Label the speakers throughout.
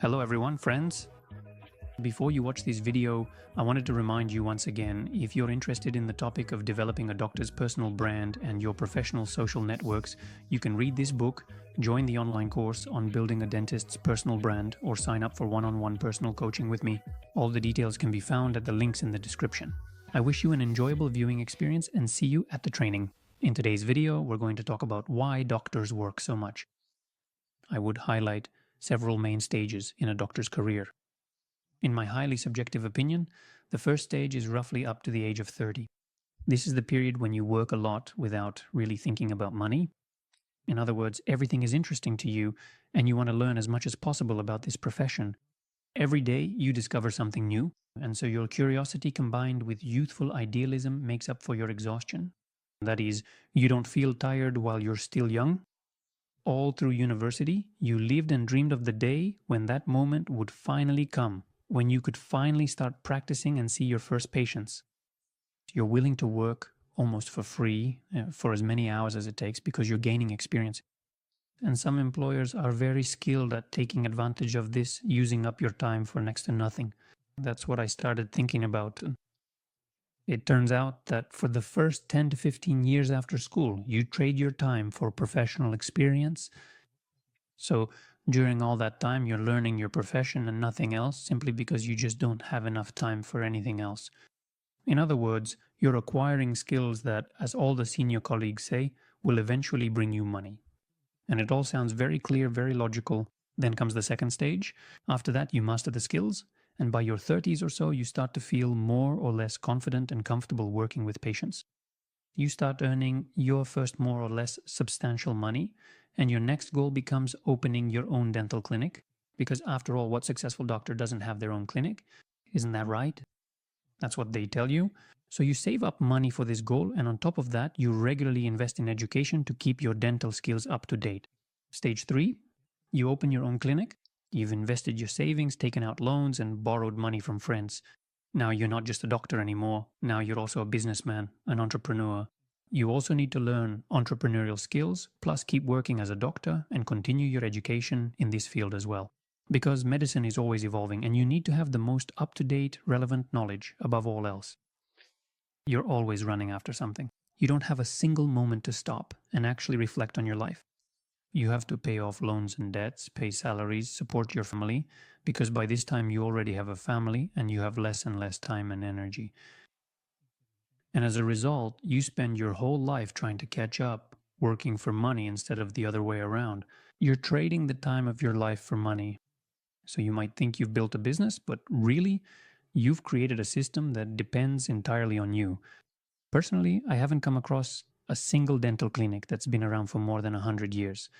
Speaker 1: Hello everyone, friends. Before you watch this video, I wanted to remind you once again, if you're interested in the topic of developing a doctor's personal brand and your professional social networks, you can read this book, join the online course on building a dentist's personal brand, or sign up for one-on-one personal coaching with me. All the details can be found at the links in the description. I wish you an enjoyable viewing experience and see you at the training. In today's video, we're going to talk about why doctors work so much. I would highlight several main stages in a doctor's career. In my highly subjective opinion, the first stage is roughly up to the age of 30. This is the period when you work a lot without really thinking about money. In other words, everything is interesting to you and you want to learn as much as possible about this profession. Every day you discover something new, and so your curiosity combined with youthful idealism makes up for your exhaustion. That is, you don't feel tired while you're still young. All through university, you lived and dreamed of the day when that moment would finally come, when you could finally start practicing and see your first patients. You're willing to work almost for free for as many hours as it takes because you're gaining experience. And some employers are very skilled at taking advantage of this, using up your time for next to nothing. That's what I started thinking about. It turns out that for the first 10 to 15 years after school, you trade your time for professional experience. So during all that time, you're learning your profession and nothing else, simply because you just don't have enough time for anything else. In other words, you're acquiring skills that, as all the senior colleagues say, will eventually bring you money. And it all sounds very clear, very logical. Then comes the second stage. After that, you master the skills. And by your 30s or so, you start to feel more or less confident and comfortable working with patients. You start earning your first more or less substantial money, and your next goal becomes opening your own dental clinic, because after all, what successful doctor doesn't have their own clinic? Isn't that right? That's what they tell you. So you save up money for this goal, and on top of that, you regularly invest in education to keep your dental skills up to date. Stage 3, you open your own clinic. You've invested your savings, taken out loans, and borrowed money from friends. Now you're not just a doctor anymore. Now you're also a businessman, an entrepreneur. You also need to learn entrepreneurial skills, plus keep working as a doctor and continue your education in this field as well. Because medicine is always evolving and you need to have the most up-to-date, relevant knowledge above all else. You're always running after something. You don't have a single moment to stop and actually reflect on your life. You have to pay off loans and debts, pay salaries, support your family, because by this time you already have a family and you have less and less time and energy. And as a result, you spend your whole life trying to catch up, working for money instead of the other way around. You're trading the time of your life for money. So you might think you've built a business, but really, you've created a system that depends entirely on you. Personally, I haven't come across a single dental clinic that's been around for more than 100 years.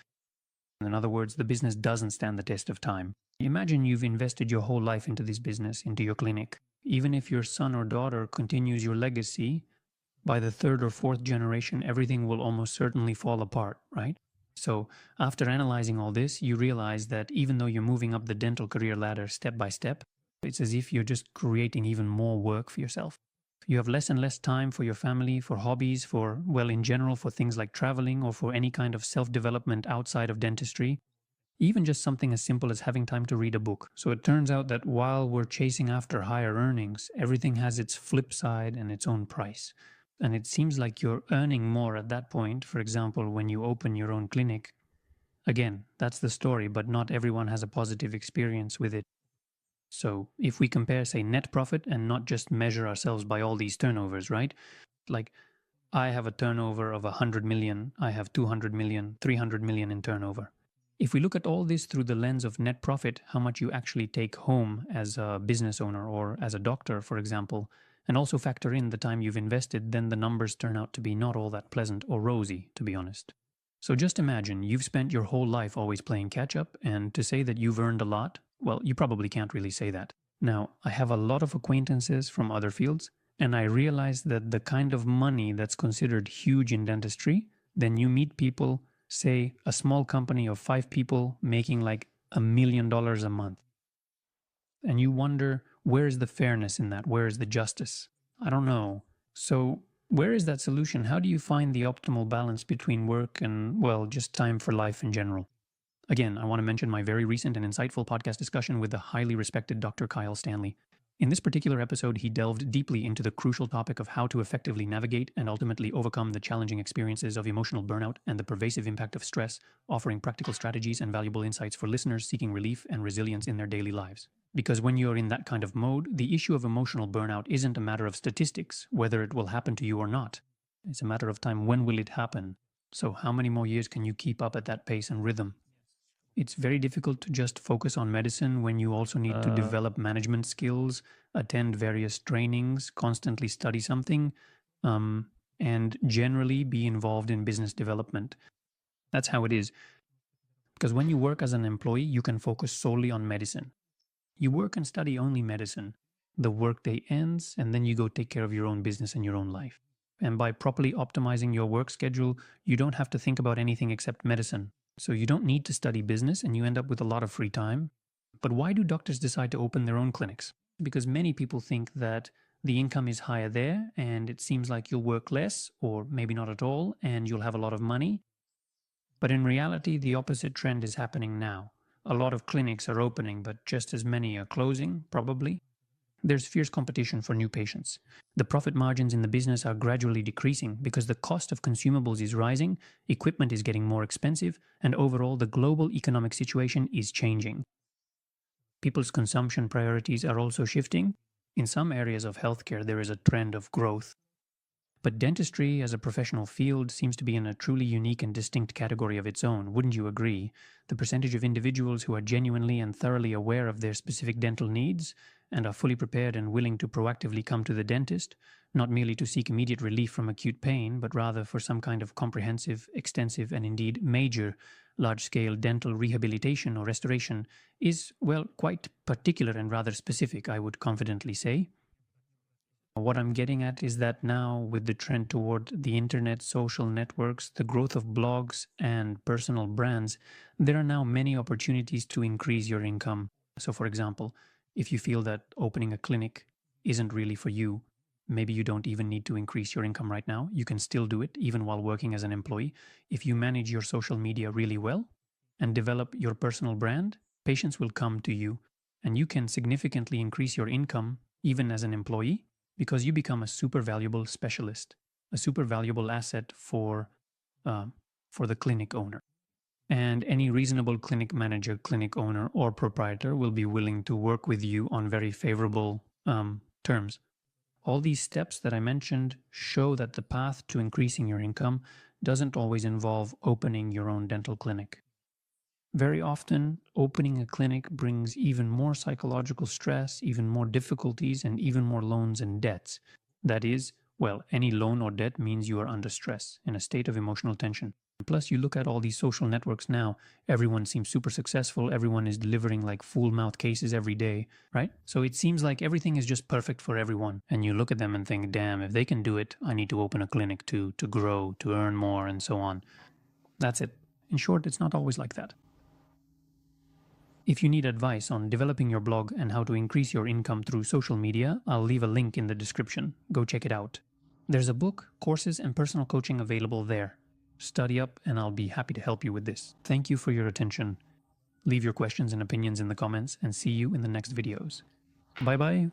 Speaker 1: In other words, the business doesn't stand the test of time. Imagine you've invested your whole life into this business, into your clinic. Even if your son or daughter continues your legacy, by the third or fourth generation, everything will almost certainly fall apart, right? So after analyzing all this, you realize that even though you're moving up the dental career ladder step by step, it's as if you're just creating even more work for yourself. You have less and less time for your family, for hobbies, for, well, in general, for things like traveling or for any kind of self-development outside of dentistry. Even just something as simple as having time to read a book. So it turns out that while we're chasing after higher earnings, everything has its flip side and its own price. And it seems like you're earning more at that point, for example, when you open your own clinic. Again, that's the story, but not everyone has a positive experience with it. So if we compare, say, net profit and not just measure ourselves by all these turnovers, right? Like, I have a turnover of 100 million, I have 200 million, 300 million in turnover. If we look at all this through the lens of net profit, how much you actually take home as a business owner or as a doctor, for example, and also factor in the time you've invested, then the numbers turn out to be not all that pleasant or rosy, to be honest. So just imagine you've spent your whole life always playing catch up, and to say that you've earned a lot, well, you probably can't really say that. Now, I have a lot of acquaintances from other fields, and I realize that the kind of money that's considered huge in dentistry, then you meet people, say a small company of 5 people making like $1 million a month. And you wonder, where is the fairness in that? Where is the justice? I don't know. So where is that solution? How do you find the optimal balance between work and, well, just time for life in general? Again, I want to mention my very recent and insightful podcast discussion with the highly respected Dr. Kyle Stanley. In this particular episode, he delved deeply into the crucial topic of how to effectively navigate and ultimately overcome the challenging experiences of emotional burnout and the pervasive impact of stress, offering practical strategies and valuable insights for listeners seeking relief and resilience in their daily lives. Because when you're in that kind of mode, the issue of emotional burnout isn't a matter of statistics, whether it will happen to you or not. It's a matter of time. When will it happen? So how many more years can you keep up at that pace and rhythm? It's very difficult to just focus on medicine when you also need to develop management skills, attend various trainings, constantly study something, and generally be involved in business development. That's how it is. Because when you work as an employee, you can focus solely on medicine. You work and study only medicine. The workday ends, and then you go take care of your own business and your own life. And by properly optimizing your work schedule, you don't have to think about anything except medicine. So you don't need to study business and you end up with a lot of free time. But why do doctors decide to open their own clinics? Because many people think that the income is higher there and it seems like you'll work less or maybe not at all and you'll have a lot of money. But in reality, the opposite trend is happening now. A lot of clinics are opening, but just as many are closing, probably. There's fierce competition for new patients. The profit margins in the business are gradually decreasing because the cost of consumables is rising, equipment is getting more expensive, and overall the global economic situation is changing. People's consumption priorities are also shifting. In some areas of healthcare, there is a trend of growth. But dentistry as a professional field seems to be in a truly unique and distinct category of its own, wouldn't you agree? The percentage of individuals who are genuinely and thoroughly aware of their specific dental needs and are fully prepared and willing to proactively come to the dentist, not merely to seek immediate relief from acute pain, but rather for some kind of comprehensive, extensive, and indeed major large-scale dental rehabilitation or restoration is, well, quite particular and rather specific, I would confidently say. What I'm getting at is that now, with the trend toward the internet, social networks, the growth of blogs and personal brands, there are now many opportunities to increase your income. So, for example, if you feel that opening a clinic isn't really for you, maybe you don't even need to increase your income right now. You can still do it even while working as an employee. If you manage your social media really well and develop your personal brand, patients will come to you and you can significantly increase your income even as an employee, because you become a super valuable specialist, a super valuable asset for the clinic owner. And any reasonable clinic manager, clinic owner, or proprietor will be willing to work with you on very favorable terms. All these steps that I mentioned show that the path to increasing your income doesn't always involve opening your own dental clinic. Very often, opening a clinic brings even more psychological stress, even more difficulties, and even more loans and debts. That is, well, any loan or debt means you are under stress, in a state of emotional tension. Plus, you look at all these social networks now, everyone seems super successful, everyone is delivering like full-mouth cases every day, right? So it seems like everything is just perfect for everyone. And you look at them and think, damn, if they can do it, I need to open a clinic too, to grow, to earn more, and so on. That's it. In short, it's not always like that. If you need advice on developing your blog and how to increase your income through social media, I'll leave a link in the description. Go check it out. There's a book, courses, and personal coaching available there. Study up and I'll be happy to help you with this. Thank you for your attention. Leave your questions and opinions in the comments and see you in the next videos. Bye bye.